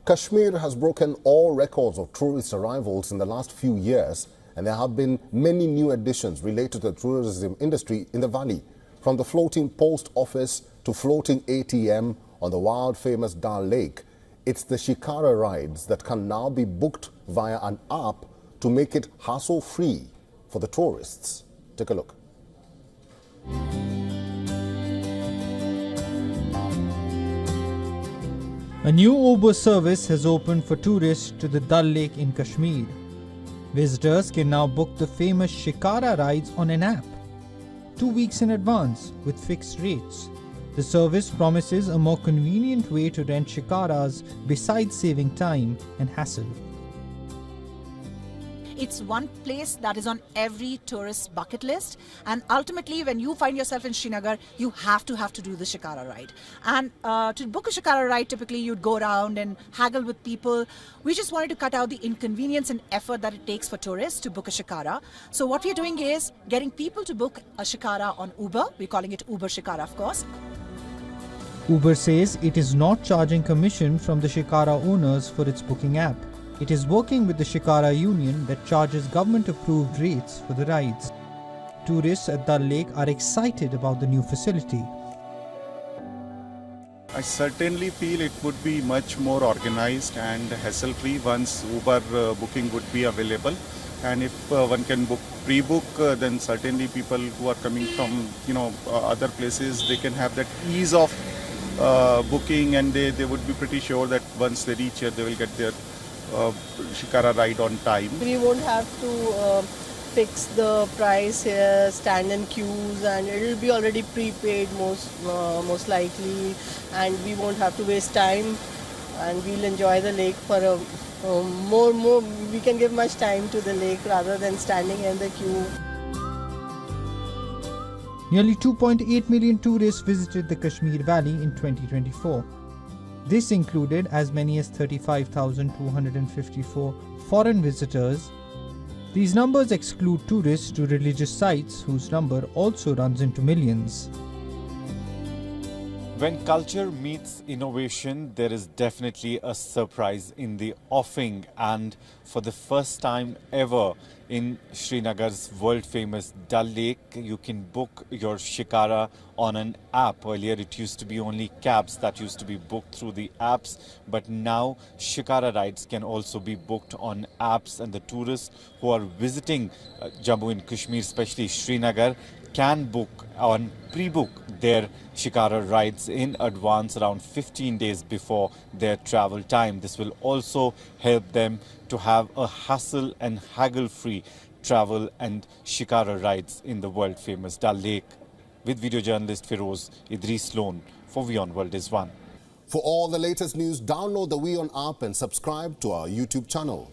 Kashmir has broken all records of tourist arrivals in the last few years, and there have been many new additions related to the tourism industry in the valley. From the floating post office to floating ATM on the world-famous Dal Lake, it's the Shikara rides that can now be booked via an app to make it hassle-free for the tourists. Take a look. A new Uber service has opened for tourists to the Dal Lake in Kashmir. Visitors can now book the famous Shikara rides on an app, 2 weeks in advance with fixed rates. The service promises a more convenient way to rent Shikaras besides saving time and hassle. It's one place that is on every tourist bucket list, and ultimately when you find yourself in Srinagar, you have to do the Shikara ride. And to book a Shikara ride, typically you'd go around and haggle with people. We just wanted to cut out the inconvenience and effort that it takes for tourists to book a Shikara. So what we're doing is getting people to book a Shikara on Uber. We're calling it Uber Shikara, of course. Uber says it is not charging commission from the Shikara owners for its booking app. It is working with the Shikara union that charges government-approved rates for the rides. Tourists at Dal Lake are excited about the new facility. I certainly feel it would be much more organized and hassle-free once Uber booking would be available. And if one can pre-book, then certainly people who are coming from other places, they can have that ease of booking, and they would be pretty sure that once they reach here, they will get their Shikara ride on time. We won't have to fix the price here, stand in queues, and it will be already prepaid most likely, and we won't have to waste time, and we'll enjoy the lake for more. We can give much time to the lake rather than standing in the queue. Nearly 2.8 million tourists visited the Kashmir Valley in 2024. This included as many as 35,254 foreign visitors. These numbers exclude tourists to religious sites, whose number also runs into millions. When culture meets innovation, there is definitely a surprise in the offing, and for the first time ever in Srinagar's world-famous Dal Lake, you can book your Shikara on an app. Earlier it used to be only cabs that used to be booked through the apps, but now Shikara rides can also be booked on apps, and the tourists who are visiting Jammu and Kashmir, especially Srinagar, can book and pre-book their Shikara rides in advance around 15 days before their travel time. This will also help them to have a hassle and haggle-free travel and Shikara rides in the world-famous Dal Lake. With video journalist Feroz Idris Lone for WION World is One. For all the latest news, download the WION app and subscribe to our YouTube channel.